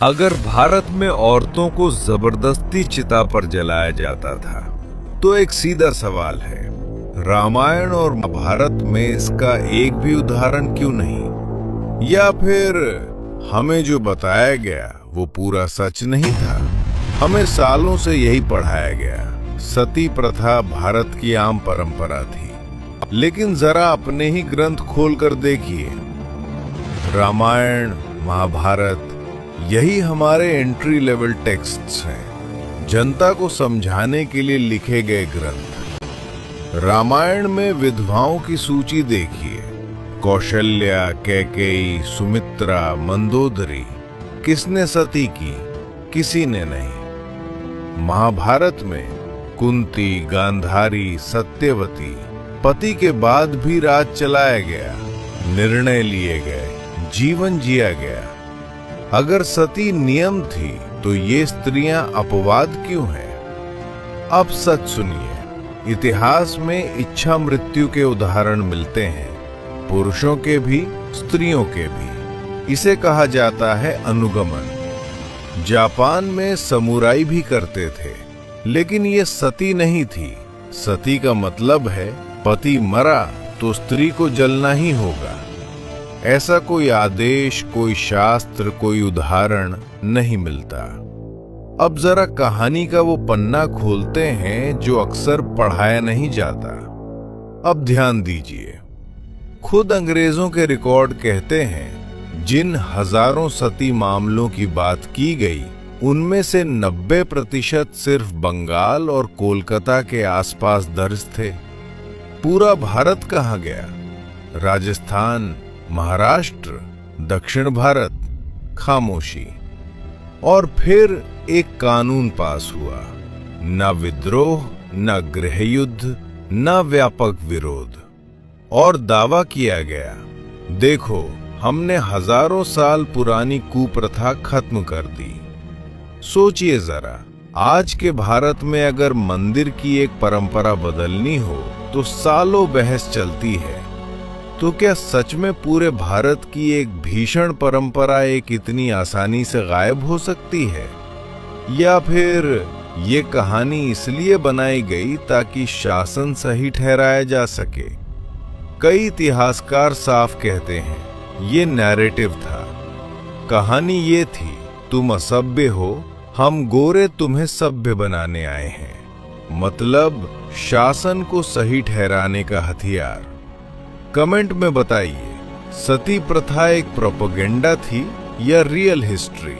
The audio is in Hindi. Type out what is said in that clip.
अगर भारत में औरतों को जबरदस्ती चिता पर जलाया जाता था तो एक सीधा सवाल है, रामायण और महाभारत में इसका एक भी उदाहरण क्यों नहीं? या फिर हमें जो बताया गया वो पूरा सच नहीं था? हमें सालों से यही पढ़ाया गया, सती प्रथा भारत की आम परंपरा थी। लेकिन जरा अपने ही ग्रंथ खोलकर देखिए, रामायण महाभारत यही हमारे एंट्री लेवल टेक्स्ट्स हैं, जनता को समझाने के लिए लिखे गए ग्रंथ। रामायण में विधवाओं की सूची देखिए, कौशल्या, कैकेयी, सुमित्रा, मंदोदरी। किसने सती की? किसी ने नहीं। महाभारत में कुंती, गांधारी, सत्यवती, पति के बाद भी राज चलाया गया, निर्णय लिए गए, जीवन जिया गया। अगर सती नियम थी तो ये स्त्रियां अपवाद क्यों हैं? अब सच सुनिए, इतिहास में इच्छा मृत्यु के उदाहरण मिलते हैं, पुरुषों के भी स्त्रियों के भी। इसे कहा जाता है अनुगमन। जापान में समुराई भी करते थे, लेकिन ये सती नहीं थी। सती का मतलब है पति मरा तो स्त्री को जलना ही होगा। ऐसा कोई आदेश, कोई शास्त्र, कोई उदाहरण नहीं मिलता। अब जरा कहानी का वो पन्ना खोलते हैं जो अक्सर पढ़ाया नहीं जाता। अब ध्यान दीजिए, खुद अंग्रेजों के रिकॉर्ड कहते हैं जिन हजारों सती मामलों की बात की गई उनमें से 90% सिर्फ बंगाल और कोलकाता के आसपास दर्ज थे। पूरा भारत कहाँ गया? राजस्थान, महाराष्ट्र, दक्षिण भारत, खामोशी। और फिर एक कानून पास हुआ, न विद्रोह, न गृहयुद्ध, न व्यापक विरोध, और दावा किया गया, देखो हमने हजारों साल पुरानी कुप्रथा खत्म कर दी। सोचिए जरा, आज के भारत में अगर मंदिर की एक परंपरा बदलनी हो तो सालों बहस चलती है। तो क्या सच में पूरे भारत की एक भीषण परंपरा एक इतनी आसानी से गायब हो सकती है? या फिर ये कहानी इसलिए बनाई गई ताकि शासन सही ठहराया जा सके? कई इतिहासकार साफ कहते हैं ये नैरेटिव था। कहानी ये थी, तुम असभ्य हो, हम गोरे तुम्हें सभ्य बनाने आए हैं। मतलब शासन को सही ठहराने का हथियार। कमेंट में बताइए, सती प्रथा एक प्रोपेगेंडा थी या रियल हिस्ट्री?